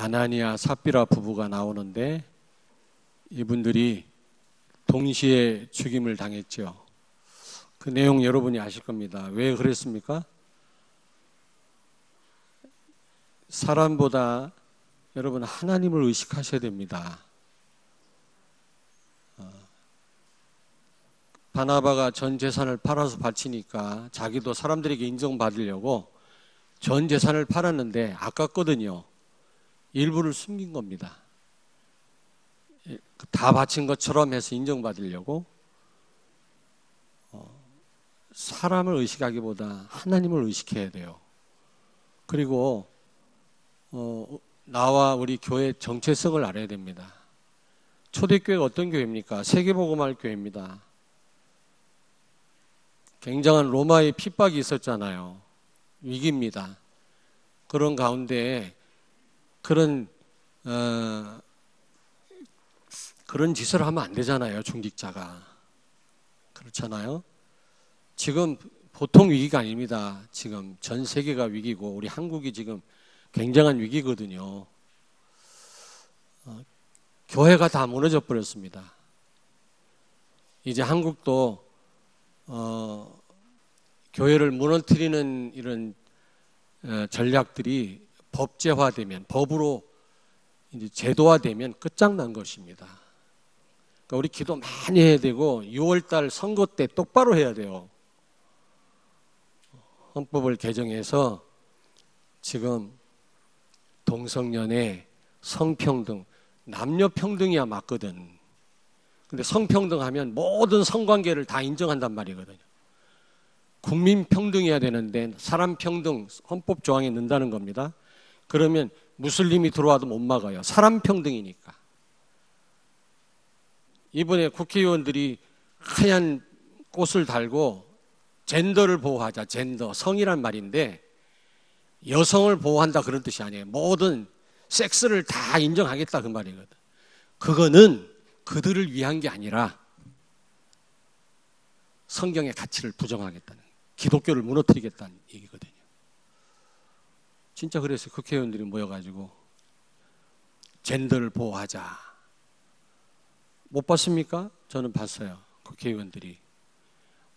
아나니아 삽비라 부부가 나오는데 이분들이 동시에 죽임을 당했죠. 그 내용 여러분이 아실 겁니다. 왜 그랬습니까? 사람보다 여러분 하나님을 의식하셔야 됩니다. 바나바가 전 재산을 팔아서 바치니까 자기도 사람들에게 인정받으려고 전 재산을 팔았는데 아깝거든요. 일부를 숨긴 겁니다. 다 바친 것처럼 해서 인정받으려고 사람을 의식하기보다 하나님을 의식해야 돼요. 그리고 나와 우리 교회 정체성을 알아야 됩니다. 초대교회가 어떤 교회입니까? 세계복음할 교회입니다. 굉장한 로마의 핍박이 있었잖아요. 위기입니다. 그런 가운데 그런 짓을 하면 안 되잖아요. 중직자가. 그렇잖아요. 지금 보통 위기가 아닙니다. 지금 전 세계가 위기고 우리 한국이 지금 굉장한 위기거든요. 교회가 다 무너져 버렸습니다. 이제 한국도 교회를 무너뜨리는 이런 전략들이 법제화되면, 법으로 이제 제도화되면 끝장난 것입니다. 그러니까 우리 기도 많이 해야 되고 6월달 선거 때 똑바로 해야 돼요. 헌법을 개정해서 지금 동성연애, 성평등, 남녀평등이야 맞거든. 근데 성평등하면 모든 성관계를 다 인정한단 말이거든요. 국민평등해야 되는데 사람평등 헌법 조항에 넣는다는 겁니다. 그러면 무슬림이 들어와도 못 막아요. 사람평등이니까. 이번에 국회의원들이 하얀 꽃을 달고 젠더를 보호하자, 젠더, 성이란 말인데 여성을 보호한다 그런 뜻이 아니에요. 모든 섹스를 다 인정하겠다 그 말이거든. 그거는 그들을 위한 게 아니라 성경의 가치를 부정하겠다는, 기독교를 무너뜨리겠다는 얘기거든요. 진짜 그래서 국회의원들이 모여가지고 젠더를 보호하자. 못 봤습니까? 저는 봤어요. 국회의원들이.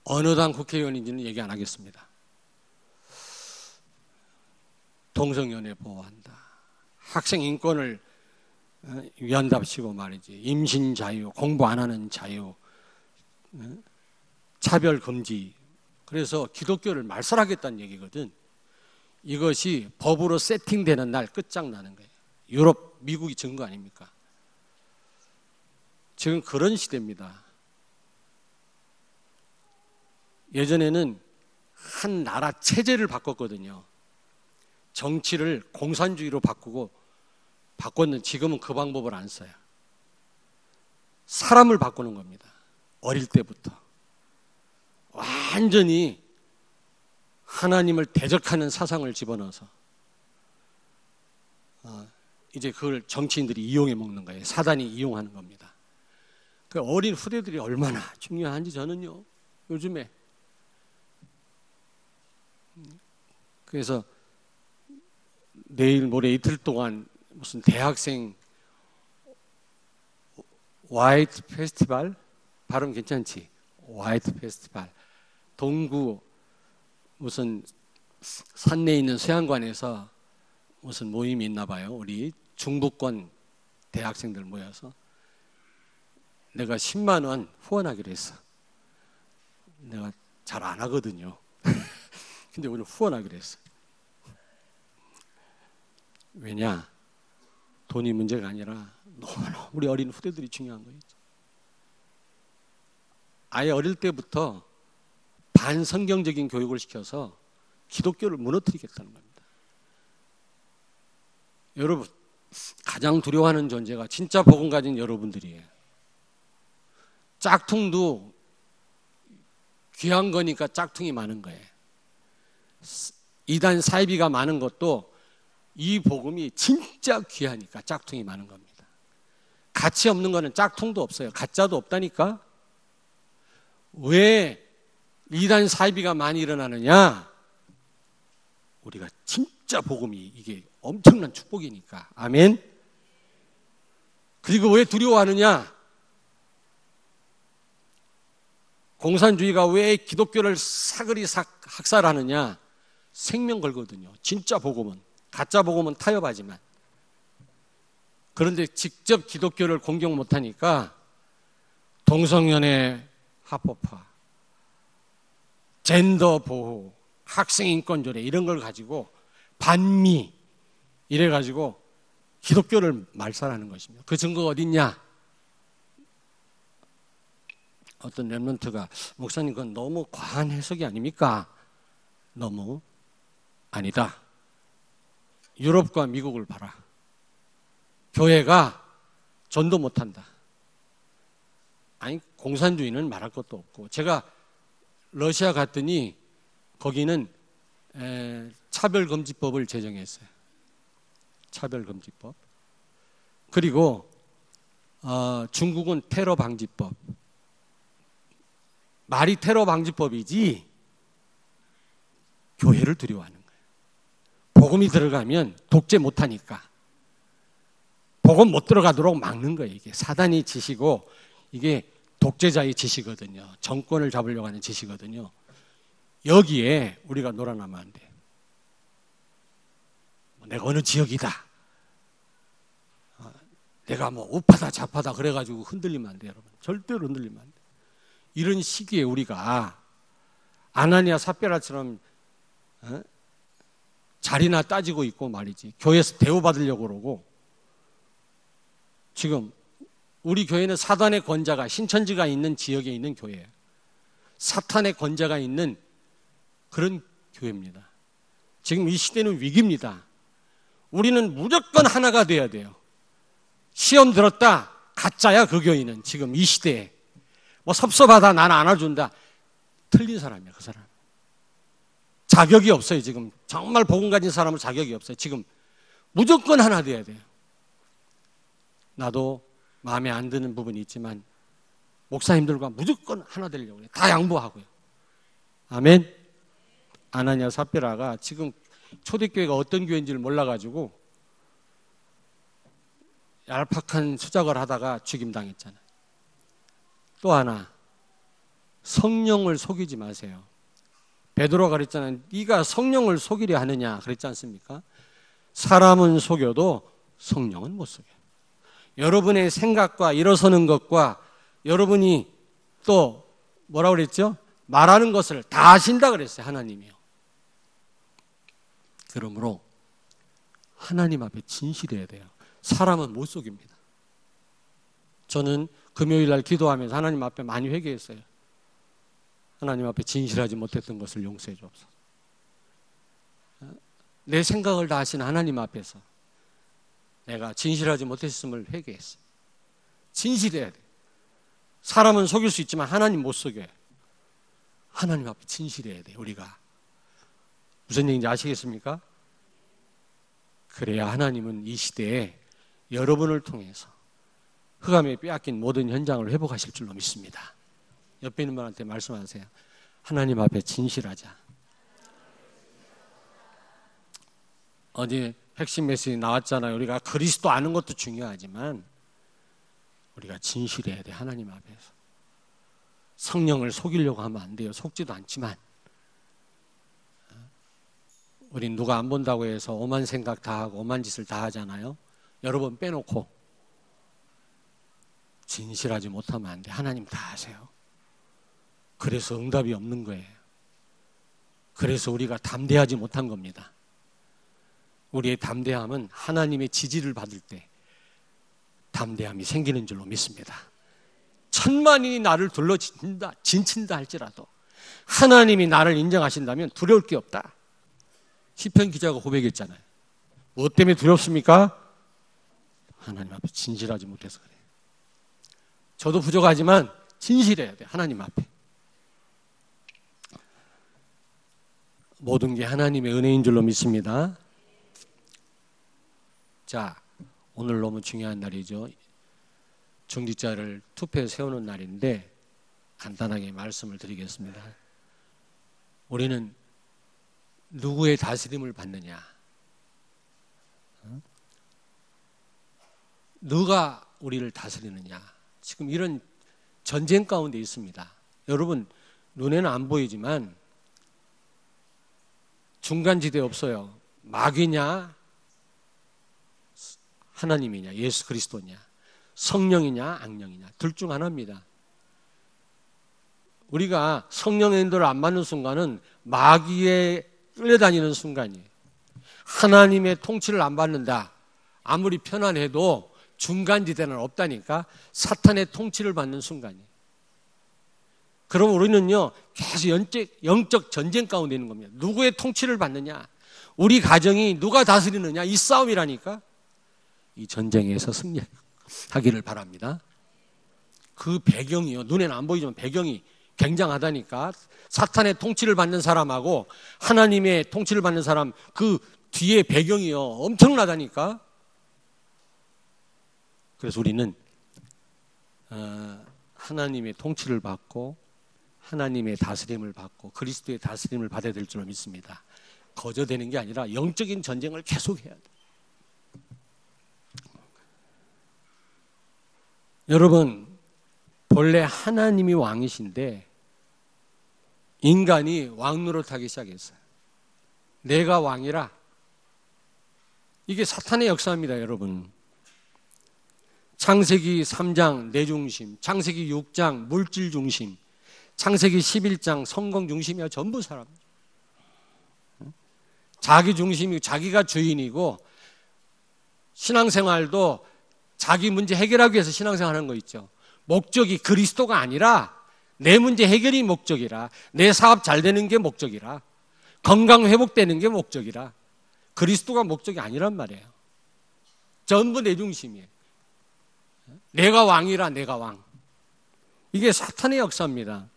어느 당 국회의원인지는 얘기 안 하겠습니다. 동성연애 보호한다. 학생 인권을 위한답시고 말이지. 임신 자유, 공부 안 하는 자유, 차별 금지. 그래서 기독교를 말살하겠다는 얘기거든. 이것이 법으로 세팅되는 날 끝장나는 거예요. 유럽, 미국이 증거 아닙니까? 지금 그런 시대입니다. 예전에는 한 나라 체제를 바꿨거든요. 정치를 공산주의로 바꿨는데 지금은 그 방법을 안 써요. 사람을 바꾸는 겁니다. 어릴 때부터. 완전히 하나님을 대적하는 사상을 집어넣어서 이제 그걸 정치인들이 이용해 먹는 거예요. 사단이 이용하는 겁니다. 그 어린 후대들이 얼마나 중요한지 저는요, 요즘에. 그래서 내일 모레 이틀 동안 무슨 대학생 화이트 페스티벌? 발음 괜찮지? 화이트 페스티벌. 동구 무슨 산내에 있는 수양관에서 무슨 모임이 있나 봐요. 우리 중부권 대학생들 모여서 내가 10만 원 후원하기로 했어. 내가 잘 안 하거든요. 근데 오늘 후원하기로 했어. 왜냐? 돈이 문제가 아니라 너무나 우리 어린 후대들이 중요한 거예요. 아예 어릴 때부터 반성경적인 교육을 시켜서 기독교를 무너뜨리겠다는 겁니다. 여러분, 가장 두려워하는 존재가 진짜 복음 가진 여러분들이에요. 짝퉁도 귀한 거니까 짝퉁이 많은 거예요. 이단 사이비가 많은 것도 이 복음이 진짜 귀하니까 짝퉁이 많은 겁니다. 가치 없는 거는 짝퉁도 없어요. 가짜도 없다니까. 왜 이단 사이비가 많이 일어나느냐? 우리가 진짜 복음이 이게 엄청난 축복이니까. 아멘. 그리고 왜 두려워하느냐? 공산주의가 왜 기독교를 사그리 학살하느냐? 생명 걸거든요. 진짜 복음은. 가짜 복음은 타협하지만. 그런데 직접 기독교를 공격 못하니까 동성연애 합법화, 젠더 보호, 학생 인권 조례 이런 걸 가지고 반미 이래가지고 기독교를 말살하는 것입니다. 그 증거가 어딨냐? 어떤 랩런트가 목사님 그건 너무 과한 해석이 아닙니까? 너무 아니다. 유럽과 미국을 봐라. 교회가 전도 못한다. 아니 공산주의는 말할 것도 없고 제가 러시아 갔더니 거기는 차별금지법을 제정했어요. 차별금지법. 그리고 중국은 테러방지법. 말이 테러방지법이지 교회를 두려워하는 거예요. 복음이 들어가면 독재 못하니까. 복음 못 들어가도록 막는 거예요. 이게 사단이 지시고 이게 독재자의 지시거든요. 정권을 잡으려고 하는 지시거든요. 여기에 우리가 놀아나면 안 돼. 내가 어느 지역이다. 내가 뭐 우파다 좌파다 그래가지고 흔들리면 안 돼, 여러분. 절대로 흔들리면 안 돼. 이런 시기에 우리가 아나니아 삽비라처럼 자리나 따지고 있고 말이지. 교회에서 대우받으려고 그러고. 지금 우리 교회는 사단의 권자가 신천지가 있는 지역에 있는 교회예요. 사탄의 권자가 있는 그런 교회입니다. 지금 이 시대는 위기입니다. 우리는 무조건 하나가 돼야 돼요. 시험 들었다. 가짜야 그 교회는 지금 이 시대에. 뭐 섭섭하다 나는 안아준다. 틀린 사람이야 그 사람. 자격이 없어요 지금. 정말 복음 가진 사람은 자격이 없어요. 지금 무조건 하나 돼야 돼요. 나도 마음에 안 드는 부분이 있지만 목사님들과 무조건 하나 되려고 해요. 다 양보하고요. 아멘. 아나니아 삽비라가 지금 초대교회가 어떤 교회인지를 몰라가지고 얄팍한 수작을 하다가 죽임당했잖아요. 또 하나, 성령을 속이지 마세요. 베드로가 그랬잖아요. 네가 성령을 속이려 하느냐 그랬지 않습니까? 사람은 속여도 성령은 못 속여요. 여러분의 생각과 일어서는 것과 여러분이 또 뭐라고 그랬죠? 말하는 것을 다 아신다 그랬어요. 하나님이요. 그러므로 하나님 앞에 진실해야 돼요. 사람은 못 속입니다. 저는 금요일 날 기도하면서 하나님 앞에 많이 회개했어요. 하나님 앞에 진실하지 못했던 것을 용서해 주옵소서. 내 생각을 다 아시는 하나님 앞에서 내가 진실하지 못했음을 회개했어요. 진실해야 돼요. 사람은 속일 수 있지만 하나님 못 속여요. 하나님 앞에 진실해야 돼요. 우리가. 무슨 얘기인지 아시겠습니까? 그래야 하나님은 이 시대에 여러분을 통해서 흑암에 빼앗긴 모든 현장을 회복하실 줄로 믿습니다. 옆에 있는 분한테 말씀하세요. 하나님 앞에 진실하자. 어제 핵심 메시지 나왔잖아요. 우리가 그리스도 아는 것도 중요하지만 우리가 진실해야 돼. 하나님 앞에서. 성령을 속이려고 하면 안 돼요. 속지도 않지만 우린 누가 안 본다고 해서 오만 생각 다 하고 오만 짓을 다 하잖아요. 여러분 빼놓고 진실하지 못하면 안 돼. 하나님 다 아세요. 그래서 응답이 없는 거예요. 그래서 우리가 담대하지 못한 겁니다. 우리의 담대함은 하나님의 지지를 받을 때 담대함이 생기는 줄로 믿습니다. 천만인이 나를 둘러진다, 진친다 할지라도 하나님이 나를 인정하신다면 두려울 게 없다. 시편 기자가 고백했잖아요. 무엇 때문에 두렵습니까? 하나님 앞에 진실하지 못해서 그래요. 저도 부족하지만 진실해야 돼요. 하나님 앞에. 모든 게 하나님의 은혜인 줄로 믿습니다. 자, 오늘 너무 중요한 날이죠. 중직자를 투표에 세우는 날인데 간단하게 말씀을 드리겠습니다. 우리는 누구의 다스림을 받느냐? 누가 우리를 다스리느냐. 지금 이런 전쟁 가운데 있습니다. 여러분 눈에는 안 보이지만 중간지대 없어요. 마귀냐 하나님이냐 예수 그리스도냐 성령이냐 악령이냐 둘 중 하나입니다. 우리가 성령의 인도를 안 받는 순간은 마귀에 끌려다니는 순간이에요. 하나님의 통치를 안 받는다. 아무리 편안해도 중간지대는 없다니까. 사탄의 통치를 받는 순간이에요. 그럼 우리는요 계속 영적 전쟁 가운데 있는 겁니다. 누구의 통치를 받느냐, 우리 가정이 누가 다스리느냐, 이 싸움이라니까. 이 전쟁에서 승리하기를 바랍니다. 그 배경이요, 눈에는 안 보이지만 배경이 굉장하다니까. 사탄의 통치를 받는 사람하고 하나님의 통치를 받는 사람, 그 뒤에 배경이요 엄청나다니까. 그래서 우리는 하나님의 통치를 받고 하나님의 다스림을 받고 그리스도의 다스림을 받아야 될 줄 믿습니다. 거저되는 게 아니라 영적인 전쟁을 계속해야 돼. 여러분, 본래 하나님이 왕이신데 인간이 왕 노릇하기 시작했어요. 내가 왕이라. 이게 사탄의 역사입니다, 여러분. 창세기 3장 내 중심, 창세기 6장 물질 중심, 창세기 11장 성공 중심이야. 전부 사람. 자기 중심이고 자기가 주인이고, 신앙생활도 자기 문제 해결하기 위해서 신앙생활하는 거 있죠. 목적이 그리스도가 아니라 내 문제 해결이 목적이라, 내 사업 잘 되는 게 목적이라, 건강 회복되는 게 목적이라, 그리스도가 목적이 아니란 말이에요. 전부 내 중심이에요. 내가 왕이라, 내가 왕. 이게 사탄의 역사입니다.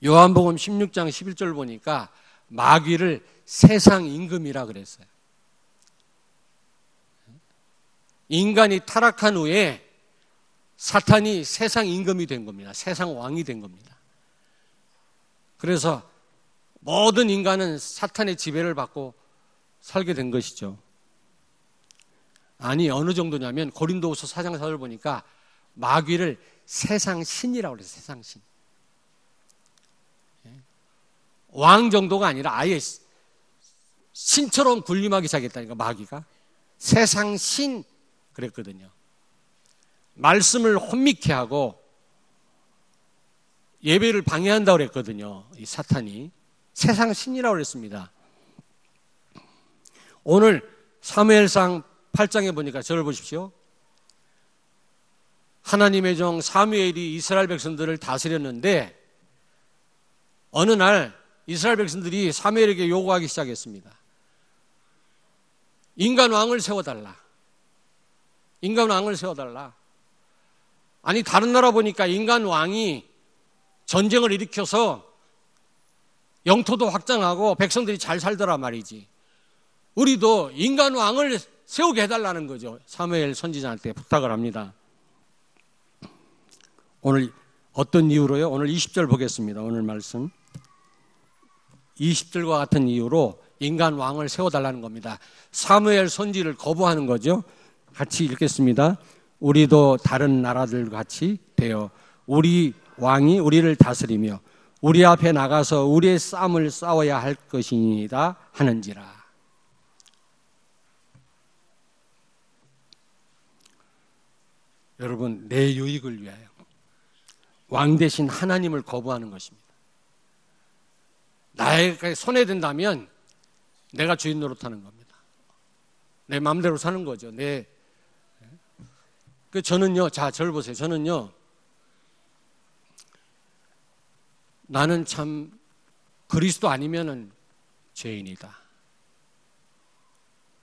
요한복음 16장 11절 보니까 마귀를 세상 임금이라 그랬어요. 인간이 타락한 후에 사탄이 세상 임금이 된 겁니다. 세상 왕이 된 겁니다. 그래서 모든 인간은 사탄의 지배를 받고 살게 된 것이죠. 아니, 어느 정도냐면 고린도후서 4장 4절 보니까 마귀를 세상 신이라고 그래요. 세상 신. 왕 정도가 아니라 아예 신처럼 군림하기 시작했다니까. 마귀가 세상 신 그랬거든요. 말씀을 혼미케 하고 예배를 방해한다고 그랬거든요. 이 사탄이 세상 신이라고 그랬습니다. 오늘 사무엘상 8장에 보니까 저를 보십시오. 하나님의 종 사무엘이 이스라엘 백성들을 다스렸는데 어느 날 이스라엘 백성들이 사무엘에게 요구하기 시작했습니다. 인간 왕을 세워달라. 인간 왕을 세워달라. 아니, 다른 나라 보니까 인간 왕이 전쟁을 일으켜서 영토도 확장하고 백성들이 잘 살더라 말이지. 우리도 인간 왕을 세우게 해달라는 거죠. 사무엘 선지자한테 부탁을 합니다. 오늘 어떤 이유로요? 오늘 20절 보겠습니다. 오늘 말씀 20절과 같은 이유로 인간 왕을 세워달라는 겁니다. 사무엘 선지를 거부하는 거죠. 같이 읽겠습니다. 우리도 다른 나라들과 같이 되어 우리 왕이 우리를 다스리며 우리 앞에 나가서 우리의 싸움을 싸워야 할 것이니이다 하는지라. 여러분, 내 유익을 위하여 왕 대신 하나님을 거부하는 것입니다. 나에게 손해된다면 내가 주인 노릇하는 겁니다. 내 마음대로 사는 거죠. 저는요, 자, 저를 보세요. 저는요, 나는 참 그리스도 아니면은 죄인이다.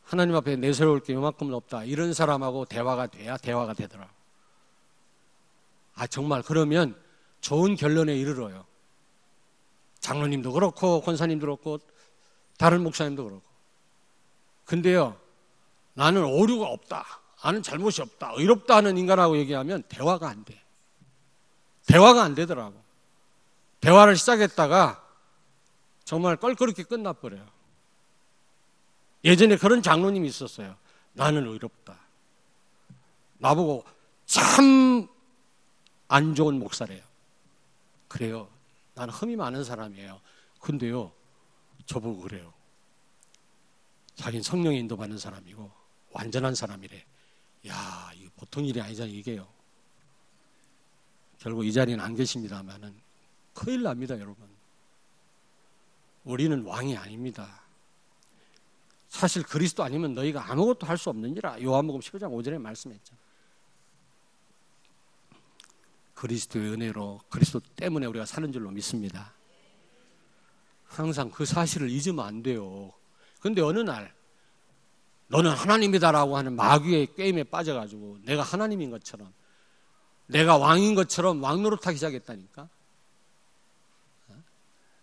하나님 앞에 내세울 게 이만큼은 없다. 이런 사람하고 대화가 돼야 대화가 되더라. 아, 정말 그러면 좋은 결론에 이르러요. 장로님도 그렇고 권사님도 그렇고 다른 목사님도 그렇고. 근데요, 나는 오류가 없다, 나는 잘못이 없다, 의롭다 하는 인간하고 얘기하면 대화가 안 돼. 대화가 안 되더라고. 대화를 시작했다가 정말 껄끄럽게 끝나버려요. 예전에 그런 장로님이 있었어요. 나는 의롭다. 나보고 참 안 좋은 목사래요. 그래요. 나는 흠이 많은 사람이에요. 근데요, 저보고 그래요. 자기는 성령의 인도받는 사람이고 완전한 사람이래. 야, 이거 보통 일이 아니잖아요, 이게요. 결국 이 자리는 안 계십니다만은 큰일 납니다, 여러분. 우리는 왕이 아닙니다. 사실 그리스도 아니면 너희가 아무것도 할 수 없느니라. 요한복음 15장 5절에 말씀했죠. 그리스도의 은혜로, 그리스도 때문에 우리가 사는 줄로 믿습니다. 항상 그 사실을 잊으면 안 돼요. 근데 어느 날 너는 하나님이다라고 하는 마귀의 게임에 빠져가지고 내가 하나님인 것처럼, 내가 왕인 것처럼 왕노릇하기 시작했다니까.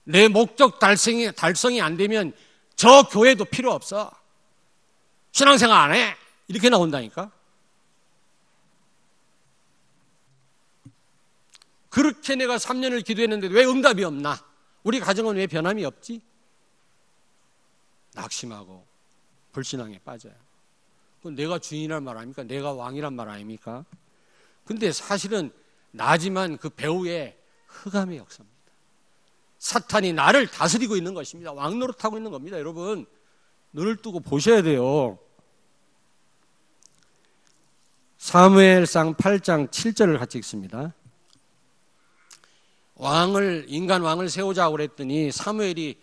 내 목적 달성이 안 되면 저 교회도 필요 없어. 신앙생활 안 해. 이렇게 나온다니까. 그렇게 내가 3년을 기도했는데 왜 응답이 없나? 우리 가정은 왜 변함이 없지? 낙심하고 불신앙에 빠져요. 그건 내가 주인이란 말 아닙니까? 내가 왕이란 말 아닙니까? 근데 사실은 나지만 그 배후에 흑암의 역사입니다. 사탄이 나를 다스리고 있는 것입니다. 왕노릇하고 있는 겁니다. 여러분, 눈을 뜨고 보셔야 돼요. 사무엘상 8장 7절을 같이 읽습니다. 인간 왕을 세우자고 그랬더니 사무엘이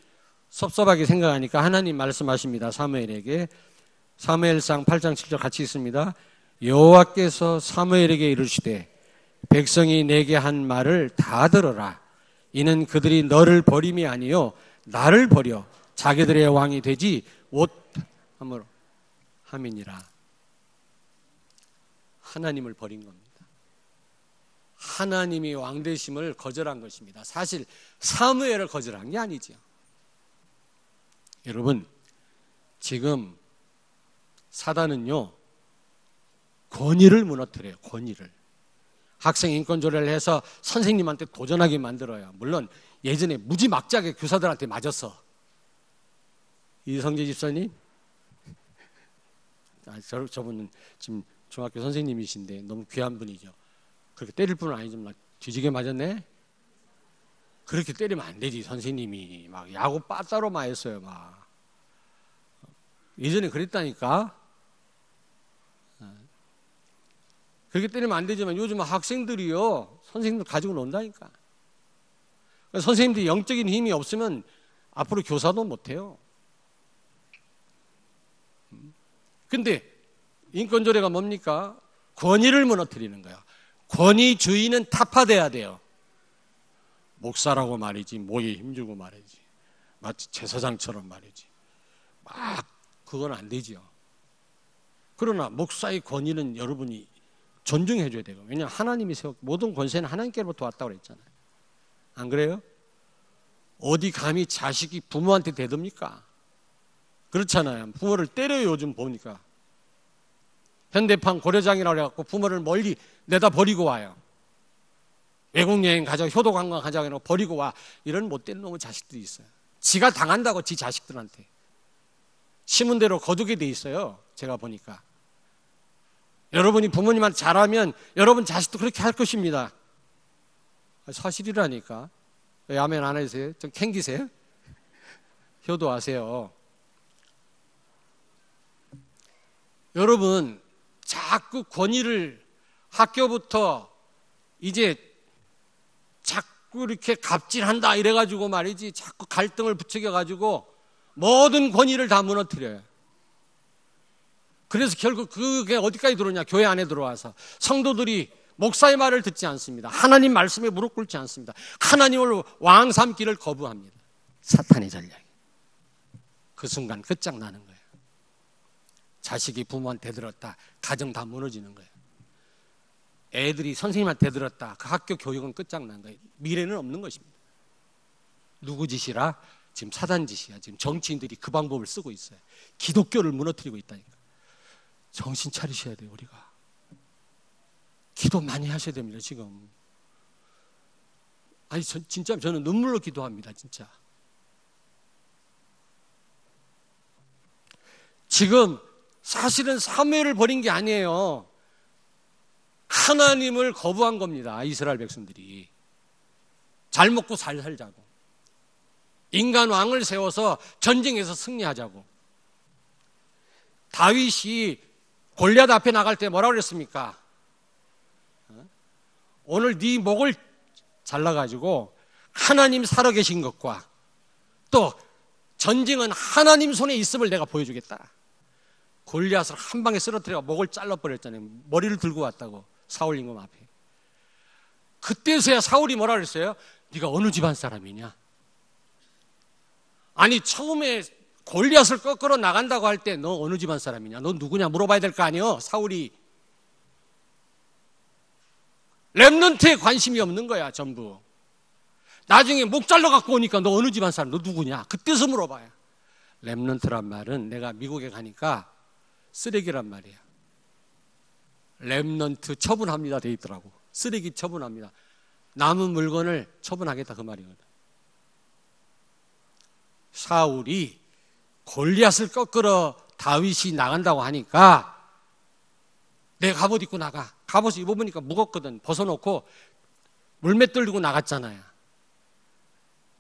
섭섭하게 생각하니까 하나님 말씀하십니다. 사무엘에게. 사무엘상 8장 7절 같이 읽습니다. 여호와께서 사무엘에게 이르시되 백성이 내게 한 말을 다 들어라. 이는 그들이 너를 버림이 아니요 나를 버려 자기들의 왕이 되지 못함이니라. 하나님을 버린 겁니다. 하나님이 왕 되심을 거절한 것입니다. 사실 사무엘을 거절한 게 아니죠. 여러분, 지금 사단은요, 권위를 무너뜨려요. 권위를. 학생 인권조례를 해서 선생님한테 도전하게 만들어요. 물론 예전에 무지막지하게 교사들한테 맞았어. 이성재 집사님, 저분은 지금 중학교 선생님이신데 너무 귀한 분이죠. 그렇게 때릴 분은 아니지만 뒤지게 맞았네. 그렇게 때리면 안 되지. 선생님이 막 야구 빠따로 맞았어요. 막 예전에 그랬다니까. 그렇게 때리면 안 되지만 요즘 학생들이요, 선생님들 가지고 논다니까. 선생님들이 영적인 힘이 없으면 앞으로 교사도 못해요. 근데 인권조례가 뭡니까? 권위를 무너뜨리는 거야. 권위 주의는 타파돼야 돼요. 목사라고 말이지, 목에 힘주고 말이지, 마치 제사장처럼 말이지, 막 그건 안 되죠. 그러나 목사의 권위는 여러분이 존중해 줘야 되고, 왜냐하면 하나님이 세웠고 모든 권세는 하나님께로부터 왔다고 그랬잖아요. 안 그래요? 어디 감히 자식이 부모한테 대듭니까? 그렇잖아요. 부모를 때려요. 요즘 보니까 현대판 고려장이라고 해갖고 부모를 멀리 내다 버리고 와요. 외국 여행 가자고, 효도 관광 가자고 해놓고 버리고 와. 이런 못된 놈의 자식들이 있어요. 지가 당한다고 지 자식들한테. 심은대로 거두게 돼 있어요. 제가 보니까. 여러분이 부모님한테 잘하면 여러분 자식도 그렇게 할 것입니다. 사실이라니까. 왜 아멘 안 하세요? 좀 캥기세요? 효도하세요. 여러분, 자꾸 권위를 학교부터 이제 자꾸 이렇게 갑질한다 이래가지고 말이지, 자꾸 갈등을 부추겨가지고 모든 권위를 다 무너뜨려요. 그래서 결국 그게 어디까지 들어오냐? 교회 안에 들어와서 성도들이 목사의 말을 듣지 않습니다. 하나님 말씀에 무릎 꿇지 않습니다. 하나님을 왕 삼기를 거부합니다. 사탄의 전략이. 그 순간 끝장나는 거예요. 자식이 부모한테 대들었다, 가정 다 무너지는 거예요. 애들이 선생님한테 대들었다, 그 학교 교육은 끝장난 거예요. 미래는 없는 것입니다. 누구 짓이라? 지금 사단 짓이야. 지금 정치인들이 그 방법을 쓰고 있어요. 기독교를 무너뜨리고 있다니까. 정신 차리셔야 돼요. 우리가 기도 많이 하셔야 됩니다. 지금 아니 진짜 저는 눈물로 기도합니다. 진짜 지금 사실은 사무엘을 버린 게 아니에요. 하나님을 거부한 겁니다. 이스라엘 백성들이. 잘 먹고 잘 살자고. 인간 왕을 세워서 전쟁에서 승리하자고. 다윗이 골리앗 앞에 나갈 때 뭐라고 그랬습니까? 오늘 네 목을 잘라가지고 하나님 살아계신 것과 또 전쟁은 하나님 손에 있음을 내가 보여주겠다. 골리앗을 한 방에 쓰러뜨려 목을 잘라버렸잖아요. 머리를 들고 왔다고 사울 임금 앞에. 그때서야 사울이 뭐라 그랬어요? 네가 어느 집안 사람이냐? 아니 처음에 골리앗을 꺾으러 나간다고 할 때 너 어느 집안 사람이냐? 너 누구냐? 물어봐야 될 거 아니에요? 사울이. 렘넌트에 관심이 없는 거야 전부. 나중에 목 잘라 갖고 오니까 너 어느 집안 사람? 너 누구냐? 그때서 물어봐요. 렘넌트란 말은 내가 미국에 가니까 쓰레기란 말이야. 렘넌트 처분합니다 돼 있더라고. 쓰레기 처분합니다. 남은 물건을 처분하겠다 그 말이거든. 사울이 골리앗을 꺾으러 다윗이 나간다고 하니까 내 갑옷 입고 나가. 갑옷을 입어보니까 무겁거든. 벗어놓고 물맷 들고 나갔잖아요.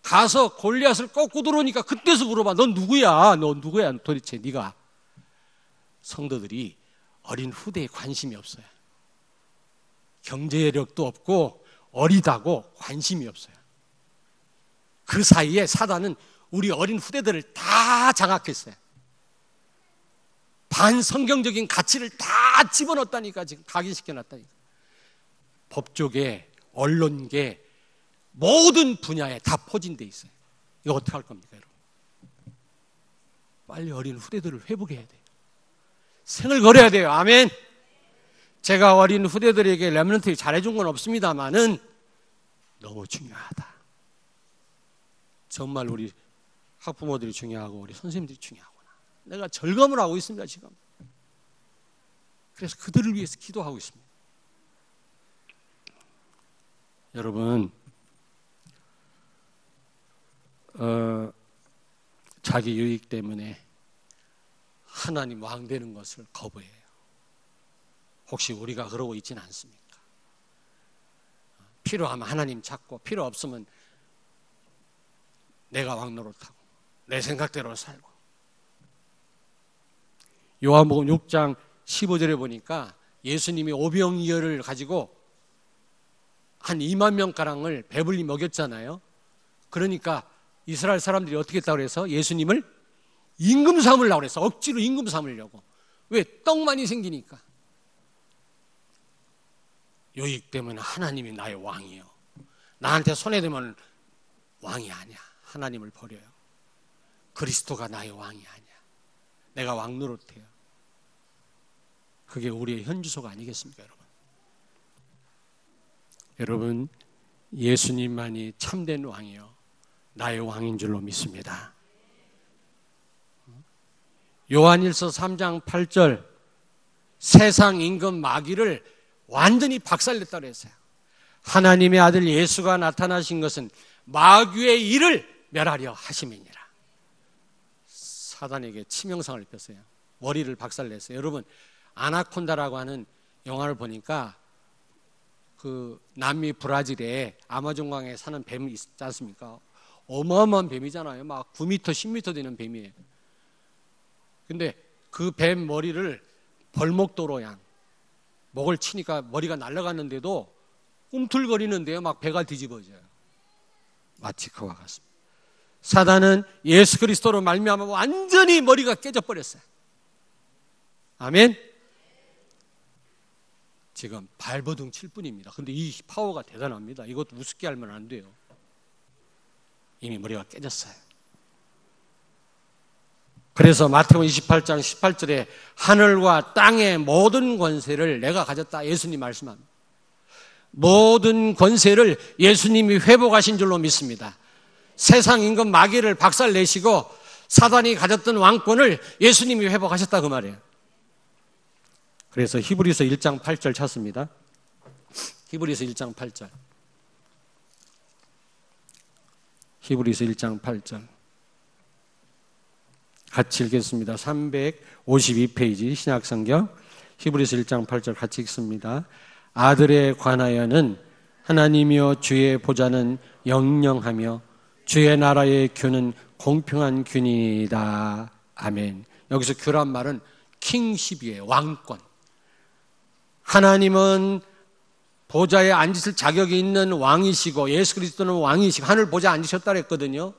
가서 골리앗을 꺾고 들어오니까 그때서 물어봐. 넌 누구야? 너 누구야? 도대체 네가. 성도들이 어린 후대에 관심이 없어요. 경제력도 없고 어리다고 관심이 없어요. 그 사이에 사단은 우리 어린 후대들을 다 장악했어요. 반성경적인 가치를 다 집어넣었다니까. 지금 각인시켜놨다니까. 법조계, 언론계 모든 분야에 다 포진돼 있어요. 이거 어떻게 할 겁니까 여러분? 빨리 어린 후대들을 회복해야 돼요. 생을 걸어야 돼요. 아멘. 제가 어린 후대들에게 렘넌트에 잘해준 건 없습니다만은 너무 중요하다. 정말 우리 학부모들이 중요하고 우리 선생님들이 중요하구나. 내가 절감을 하고 있습니다 지금. 그래서 그들을 위해서 기도하고 있습니다. 여러분 자기 유익 때문에 하나님 왕 되는 것을 거부해요. 혹시 우리가 그러고 있지는 않습니까? 필요하면 하나님 찾고 필요 없으면 내가 왕 노릇하고 내 생각대로 살고. 요한복음 6장 15절에 보니까 예수님이 오병이어를 가지고 한 2만 명가량을 배불리 먹였잖아요. 그러니까 이스라엘 사람들이 어떻게 했다고 그래서 예수님을 임금 삼으려고 그래서 억지로 임금 삼으려고. 왜? 떡만이 생기니까. 요익 때문에 하나님이 나의 왕이요. 나한테 손해되면 왕이 아니야. 하나님을 버려요. 그리스도가 나의 왕이 아니야. 내가 왕 노릇해요. 그게 우리의 현주소가 아니겠습니까 여러분? 여러분 예수님만이 참된 왕이요 나의 왕인 줄로 믿습니다. 요한일서 3장 8절 세상 임금 마귀를 완전히 박살냈다고 그랬어요. 하나님의 아들 예수가 나타나신 것은 마귀의 일을 멸하려 하심이니라. 사단에게 치명상을 입혔어요. 머리를 박살냈어요. 여러분 아나콘다라고 하는 영화를 보니까 그 남미 브라질에 아마존강에 사는 뱀이 있지 않습니까? 어마어마한 뱀이잖아요. 막 9m, 10m 되는 뱀이에요. 근데 그 뱀 머리를 벌목도로양 목을 치니까 머리가 날아갔는데도 꿈틀거리는데요. 막 배가 뒤집어져요. 마치 그와 같습니다. 사단은 예수 그리스도로 말미암아 완전히 머리가 깨져버렸어요. 아멘. 지금 발버둥 칠 뿐입니다. 근데 이 파워가 대단합니다. 이것도 우습게 알면 안 돼요. 이미 머리가 깨졌어요. 그래서 마태복음 28장 18절에 하늘과 땅의 모든 권세를 내가 가졌다. 예수님 말씀합니다. 모든 권세를 예수님이 회복하신 줄로 믿습니다. 세상 임금 마귀를 박살내시고 사단이 가졌던 왕권을 예수님이 회복하셨다 그 말이에요. 그래서 히브리서 1장 8절 찾습니다. 히브리서 1장 8절. 히브리서 1장 8절. 같이 읽겠습니다. 352페이지 신약성경 히브리서 1장 8절 같이 읽습니다. 아들에 관하여는 하나님이여 주의 보좌는 영영하며 주의 나라의 규는 공평한 규이다. 아멘. 여기서 규란 말은 킹십이에요. 왕권. 하나님은 보좌에 앉으실 자격이 있는 왕이시고 예수 그리스도는 왕이시고 하늘 보좌에 앉으셨다 그랬거든요.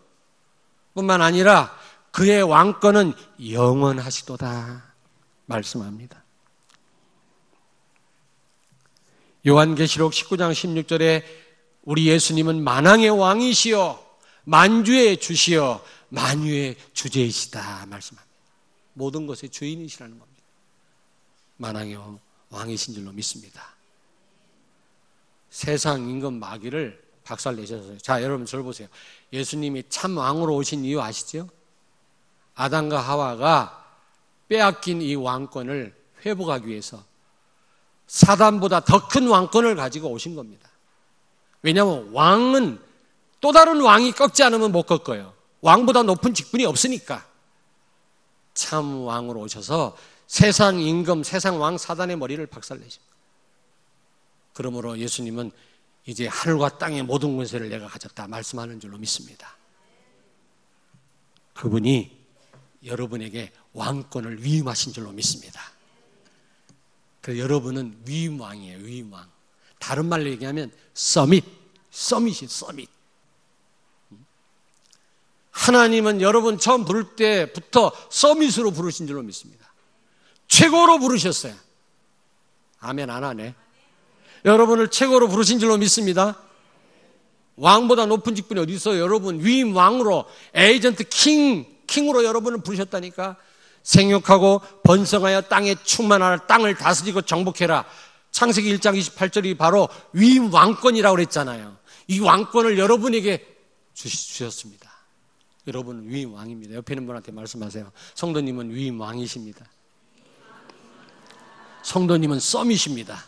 뿐만 아니라 그의 왕권은 영원하시도다 말씀합니다. 요한계시록 19장 16절에 우리 예수님은 만왕의 왕이시여 만주의 주시여 만유의 주제이시다 말씀합니다. 모든 것의 주인이시라는 겁니다. 만왕의 왕이신 줄로 믿습니다. 세상 임금 마귀를 박살내셨어요. 자, 여러분 저를 보세요. 예수님이 참 왕으로 오신 이유 아시죠? 아담과 하와가 빼앗긴 이 왕권을 회복하기 위해서 사단보다 더 큰 왕권을 가지고 오신 겁니다. 왜냐하면 왕은 또 다른 왕이 꺾지 않으면 못 꺾어요. 왕보다 높은 직분이 없으니까. 참 왕으로 오셔서 세상 임금, 세상 왕 사단의 머리를 박살내십니다. 그러므로 예수님은 이제 하늘과 땅의 모든 권세를 내가 가졌다 말씀하는 줄로 믿습니다. 그분이 여러분에게 왕권을 위임하신 줄로 믿습니다. 그래서 여러분은 위임왕이에요. 위임왕. 다른 말로 얘기하면 서밋이 서밋. 하나님은 여러분 처음 부를 때부터 서밋으로 부르신 줄로 믿습니다. 최고로 부르셨어요. 아멘 안 하네. 여러분을 최고로 부르신 줄로 믿습니다. 왕보다 높은 직분이 어디 있어요? 여러분 위임 왕으로 에이전트 킹으로 여러분을 부르셨다니까. 생육하고 번성하여 땅에 충만하라. 땅을 다스리고 정복해라. 창세기 1장 28절이 바로 위임 왕권이라고 그랬잖아요. 이 왕권을 여러분에게 주셨습니다. 여러분은 위임 왕입니다. 옆에 있는 분한테 말씀하세요. 성도님은 위임 왕이십니다. 성도님은 썸이십니다.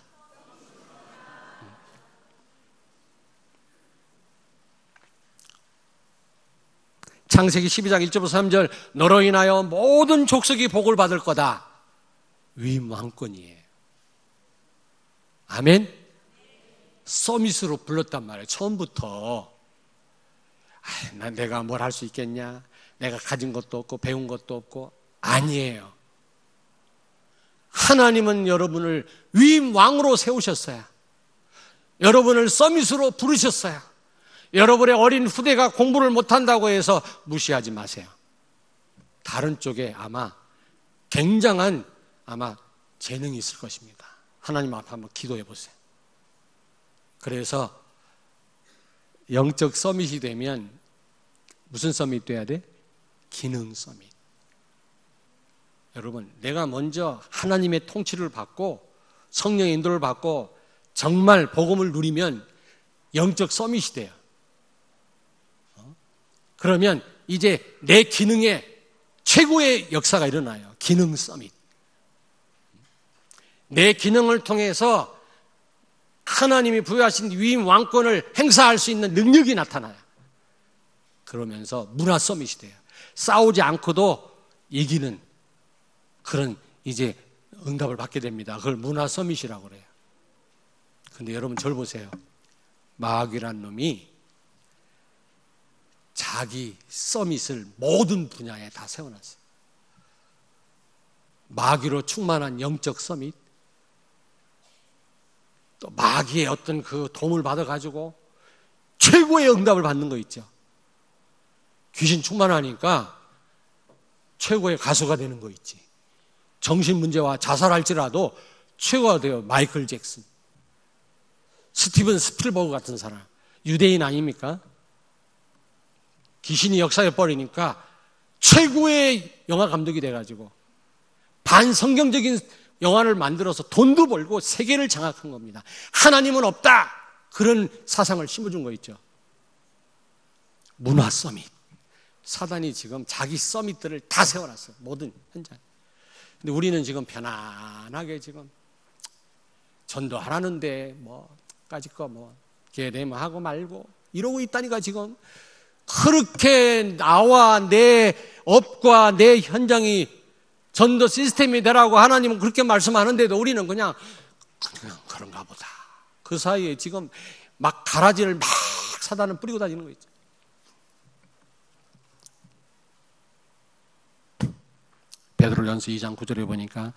창세기 12장 1절부터 3절 너로 인하여 모든 족속이 복을 받을 거다. 위임 왕권이에요. 아멘. 서밋으로 불렀단 말이에요. 처음부터 내가 뭘 할 수 있겠냐, 내가 가진 것도 없고 배운 것도 없고. 아니에요. 하나님은 여러분을 위임 왕으로 세우셨어요. 여러분을 서밋으로 부르셨어요. 여러분의 어린 후대가 공부를 못한다고 해서 무시하지 마세요. 다른 쪽에 아마 굉장한 재능이 있을 것입니다. 하나님 앞에 한번 기도해 보세요. 그래서 영적 서밋이 되면 무슨 서밋 돼야 돼? 기능 서밋. 여러분, 내가 먼저 하나님의 통치를 받고 성령의 인도를 받고 정말 복음을 누리면 영적 서밋이 돼요. 그러면 이제 내 기능에 최고의 역사가 일어나요. 기능 서밋. 내 기능을 통해서 하나님이 부여하신 위임 왕권을 행사할 수 있는 능력이 나타나요. 그러면서 문화 서밋이 돼요. 싸우지 않고도 이기는 그런 이제 응답을 받게 됩니다. 그걸 문화 서밋이라고 그래요. 근데 여러분 저를 보세요. 마귀란 놈이 자기 서밋을 모든 분야에 다 세워놨어요. 마귀로 충만한 영적 서밋, 또 마귀의 어떤 그 도움을 받아가지고 최고의 응답을 받는 거 있죠. 귀신 충만하니까 최고의 가수가 되는 거 있지. 정신문제와 자살할지라도 최고가 돼요. 마이클 잭슨, 스티븐 스필버그 같은 사람. 유대인 아닙니까? 귀신이 역사해 버리니까 최고의 영화 감독이 돼가지고 반성경적인 영화를 만들어서 돈도 벌고 세계를 장악한 겁니다. 하나님은 없다, 그런 사상을 심어준 거 있죠. 문화 서밋. 사단이 지금 자기 서밋들을 다 세워놨어요. 모든 현장. 근데 우리는 지금 편안하게 지금 전도하라는데 까짓 거 기회되면 하고 말고 이러고 있다니까. 지금 그렇게 나와 내 업과 내 현장이 전도 시스템이 되라고 하나님은 그렇게 말씀하는데도 우리는 그냥 그런가 보다. 그 사이에 지금 막 가라지를 막 사단은 뿌리고 다니는 거 있죠. 베드로전서 2장 9절에 보니까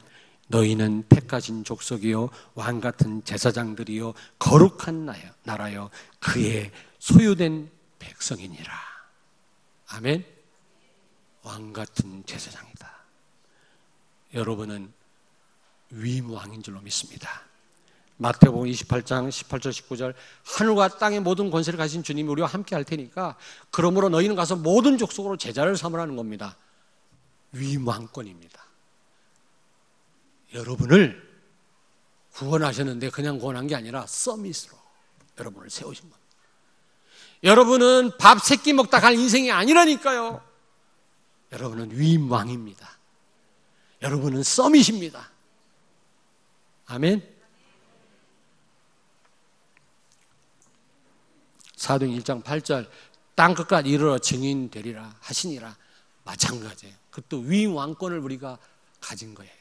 너희는 택하신 족속이요 왕 같은 제사장들이요 거룩한 나라요 그의 소유된 백성이니라. 아멘. 왕 같은 제사장이다. 여러분은 위임왕인 줄로 믿습니다. 마태복음 28장 18절 19절 하늘과 땅의 모든 권세를 가진 주님이 우리와 함께 할 테니까 그러므로 너희는 가서 모든 족속으로 제자를 삼으라는 겁니다. 위임왕권입니다. 여러분을 구원하셨는데 그냥 구원한 게 아니라 서밋으로 여러분을 세우신 겁니다. 여러분은 밥 3끼 먹다 갈 인생이 아니라니까요. 여러분은 위임왕입니다. 여러분은 서밋입니다. 아멘. 사도행 1장 8절 땅끝까지 이르러 증인 되리라 하시니라. 마찬가지예요. 그것도 위임왕권을 우리가 가진 거예요.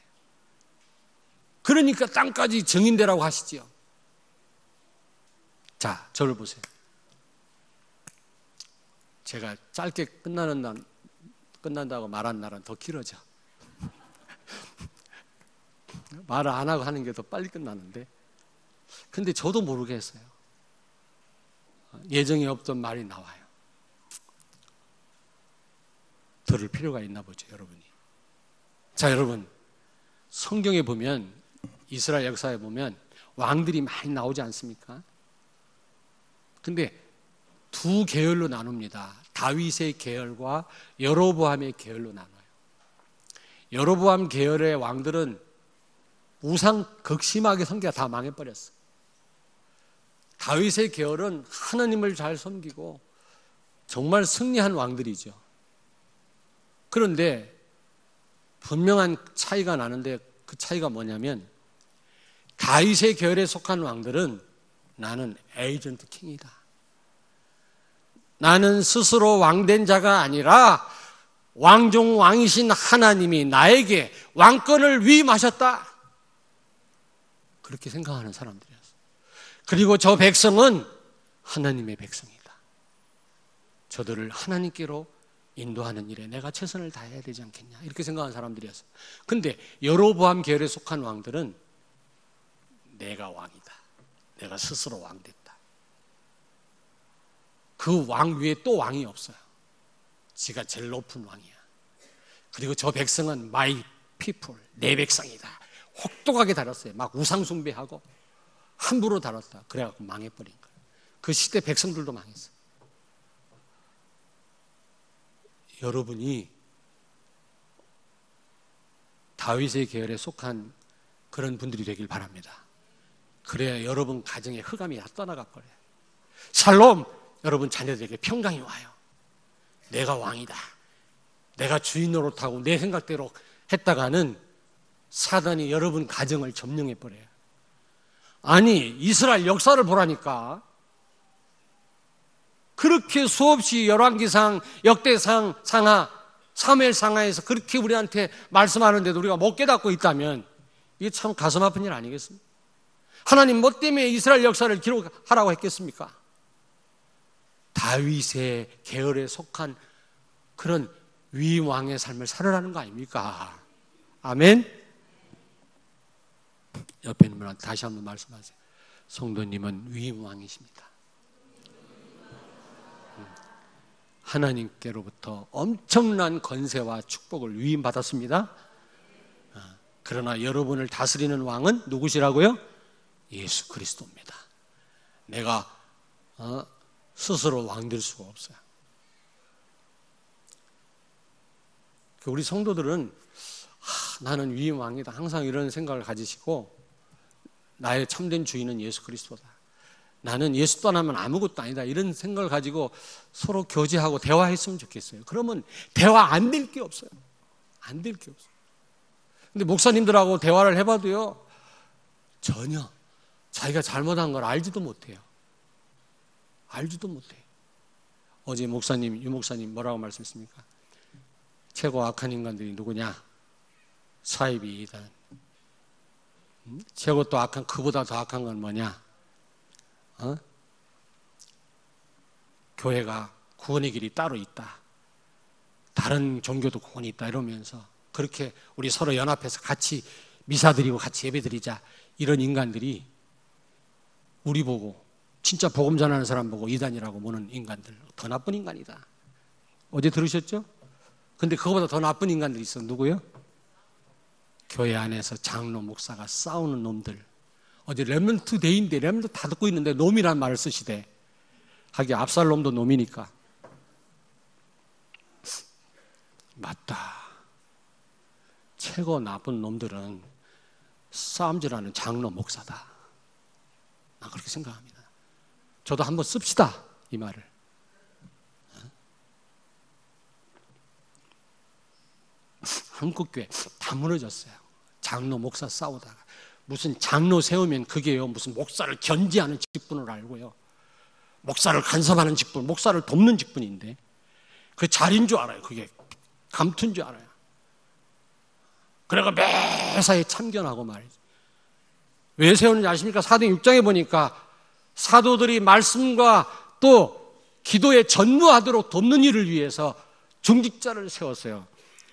그러니까 땅까지 증인되라고 하시지요. 자, 저를 보세요. 제가 짧게 끝난다고 말한 날은 더 길어져. 말을 안 하고 하는 게 더 빨리 끝나는데, 근데 저도 모르게 했어요. 예정에 없던 말이 나와요. 들을 필요가 있나 보죠, 여러분이. 자, 여러분, 성경에 보면, 이스라엘 역사에 보면 왕들이 많이 나오지 않습니까? 근데 두 계열로 나눕니다. 다윗의 계열과 여로보암의 계열로 나눠요. 여로보암 계열의 왕들은 우상 극심하게 섬기다 다 망해버렸어요. 다윗의 계열은 하나님을 잘 섬기고 정말 승리한 왕들이죠. 그런데 분명한 차이가 나는데 그 차이가 뭐냐면 다윗의 계열에 속한 왕들은 나는 에이전트 킹이다. 나는 스스로 왕된 자가 아니라 왕중 왕이신 하나님이 나에게 왕권을 위임하셨다. 그렇게 생각하는 사람들이었어요. 그리고 저 백성은 하나님의 백성이다. 저들을 하나님께로 인도하는 일에 내가 최선을 다해야 되지 않겠냐 이렇게 생각하는 사람들이었어요. 근데 여로보암 계열에 속한 왕들은 내가 왕이다. 내가 스스로 왕됐다. 그 왕 위에 또 왕이 없어요. 지가 제일 높은 왕이야. 그리고 저 백성은 my people, 내 백성이다. 혹독하게 다뤘어요. 막 우상 숭배하고 함부로 다뤘다. 그래갖고 망해버린 거예요. 그 시대 백성들도 망했어요. 여러분이 다윗의 계열에 속한 그런 분들이 되길 바랍니다. 그래야 여러분 가정에 흑암이 다 떠나가 버려요. 샬롬! 여러분 자녀들에게 평강이 와요. 내가 왕이다. 내가 주인 노릇하고 내 생각대로 했다가는 사단이 여러분 가정을 점령해 버려요. 아니 이스라엘 역사를 보라니까 그렇게 수없이 열왕기상, 역대상, 상하, 사무엘상하에서 그렇게 우리한테 말씀하는데도 우리가 못 깨닫고 있다면 이게 참 가슴 아픈 일 아니겠습니까? 하나님 뭐 때문에 이스라엘 역사를 기록하라고 했겠습니까? 다윗의 계열에 속한 그런 위왕의 삶을 살으라는 거 아닙니까? 아멘? 옆에 있는 분한테 다시 한번 말씀하세요. 성도님은 위왕이십니다. 하나님께로부터 엄청난 권세와 축복을 위임받았습니다. 그러나 여러분을 다스리는 왕은 누구시라고요? 예수 그리스도입니다. 내가 스스로 왕 될 수가 없어요. 우리 성도들은 나는 위임 왕이다 항상 이런 생각을 가지시고 나의 참된 주인은 예수 그리스도다. 나는 예수 떠나면 아무것도 아니다 이런 생각을 가지고 서로 교제하고 대화했으면 좋겠어요. 그러면 대화 안 될 게 없어요. 안 될 게 없어요. 근데 목사님들하고 대화를 해봐도요 전혀 자기가 잘못한 걸 알지도 못해요. 알지도 못해요. 어제 목사님, 유 목사님 뭐라고 말씀했습니까? 최고 악한 인간들이 누구냐? 사이비 이단. 최고 또 악한, 그보다 더 악한 건 뭐냐? 교회가 구원의 길이 따로 있다. 다른 종교도 구원이 있다. 이러면서 그렇게 우리 서로 연합해서 같이 미사 드리고 같이 예배 드리자. 이런 인간들이 우리 보고 진짜 복음 전하는 사람 보고 이단이라고 보는 인간들, 더 나쁜 인간이다. 어제 들으셨죠? 근데 그거보다 더 나쁜 인간들이 있어. 누구요? 교회 안에서 장로, 목사가 싸우는 놈들. 어제 렘넌트 데이인데 렘넌트 다 듣고 있는데 놈이란 말을 쓰시대. 하긴 압살롬도 놈이니까. 맞다. 최고 나쁜 놈들은 싸움질하는 장로, 목사다. 나 그렇게 생각합니다. 저도 한번 씁시다, 이 말을. 한국교회 다 무너졌어요. 장로, 목사 싸우다가. 무슨 장로 세우면 그게요, 무슨 목사를 견지하는 직분을 알고요. 목사를 간섭하는 직분, 목사를 돕는 직분인데, 그 자리인 줄 알아요. 그게 감투인 줄 알아요. 그래가 매사에 참견하고 말이죠. 왜 세우는지 아십니까? 사도행 6장에 보니까 사도들이 말씀과 또 기도에 전무하도록 돕는 일을 위해서 중직자를 세웠어요.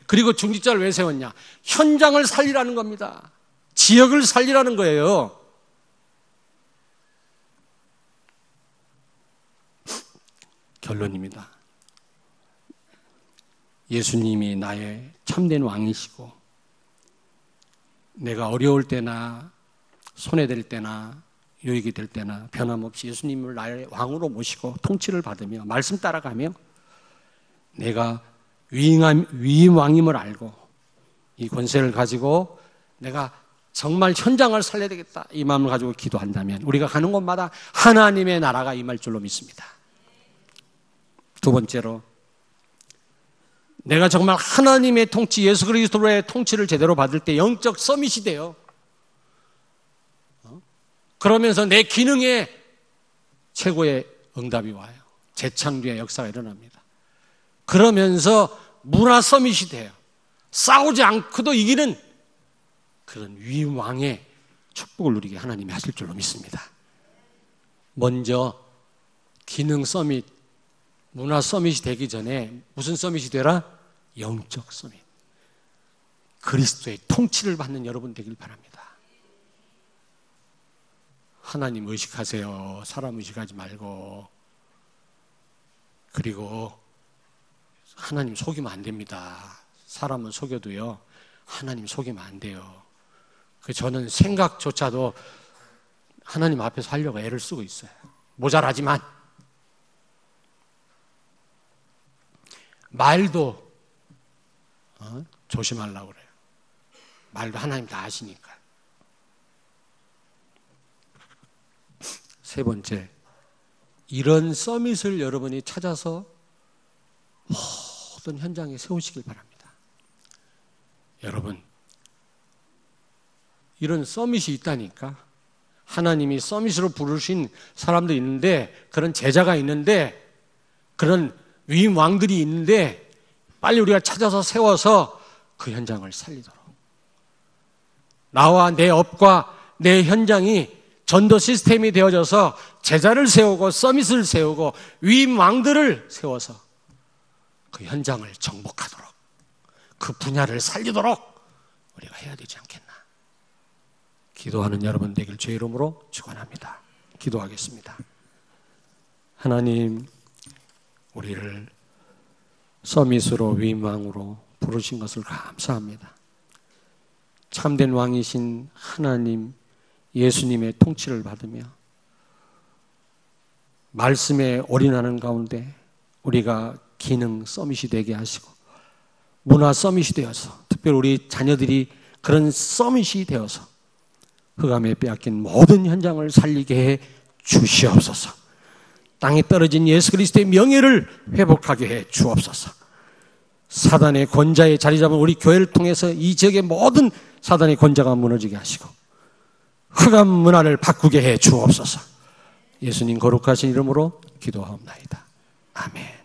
그리고 중직자를 왜 세웠냐? 현장을 살리라는 겁니다. 지역을 살리라는 거예요. 결론입니다. 예수님이 나의 참된 왕이시고 내가 어려울 때나 손해될 때나 유익이 될 때나 변함없이 예수님을 나의 왕으로 모시고 통치를 받으며 말씀 따라가며 내가 위임 왕임을 알고 이 권세를 가지고 내가 정말 현장을 살려야 되겠다 이 마음을 가지고 기도한다면 우리가 가는 곳마다 하나님의 나라가 임할 줄로 믿습니다. 두 번째로 내가 정말 하나님의 통치, 예수 그리스도의 통치를 제대로 받을 때 영적 서밋이 돼요. 그러면서 내 기능에 최고의 응답이 와요. 재창조의 역사가 일어납니다. 그러면서 문화 서밋이 돼요. 싸우지 않고도 이기는 그런 위왕의 축복을 누리게 하나님이 하실 줄로 믿습니다. 먼저 기능 서밋, 문화 서밋이 되기 전에 무슨 서밋이 되라? 영적 서밋. 그리스도의 통치를 받는 여러분 되길 바랍니다. 하나님 의식하세요. 사람 의식하지 말고. 그리고 하나님 속이면 안 됩니다. 사람은 속여도요, 하나님 속이면 안 돼요. 저는 생각조차도 하나님 앞에서 하려고 애를 쓰고 있어요. 모자라지만. 말도 조심하려고 그래요. 말도 하나님 다 아시니까. 세 번째, 이런 서밋을 여러분이 찾아서 모든 현장에 세우시길 바랍니다. 여러분, 이런 서밋이 있다니까. 하나님이 서밋으로 부르신 사람도 있는데, 그런 제자가 있는데, 그런 위임 왕들이 있는데, 빨리 우리가 찾아서 세워서 그 현장을 살리도록. 나와 내 업과 내 현장이 전도 시스템이 되어져서 제자를 세우고 서밋을 세우고 위임 왕들을 세워서 그 현장을 정복하도록, 그 분야를 살리도록 우리가 해야 되지 않겠나. 기도하는 여러분 되길 주의 이름으로 축원합니다. 기도하겠습니다. 하나님, 우리를 서밋으로 위임 왕으로 부르신 것을 감사합니다. 참된 왕이신 하나님 예수님의 통치를 받으며 말씀에 올인하는 가운데 우리가 기능 서밋이 되게 하시고 문화 서밋이 되어서, 특별히 우리 자녀들이 그런 서밋이 되어서 흑암에 빼앗긴 모든 현장을 살리게 해 주시옵소서. 땅에 떨어진 예수 그리스도의 명예를 회복하게 해 주옵소서. 사단의 권자에 자리 잡은 우리 교회를 통해서 이 지역의 모든 사단의 권자가 무너지게 하시고 흑암 문화를 바꾸게 해 주옵소서. 예수님 거룩하신 이름으로 기도하옵나이다. 아멘.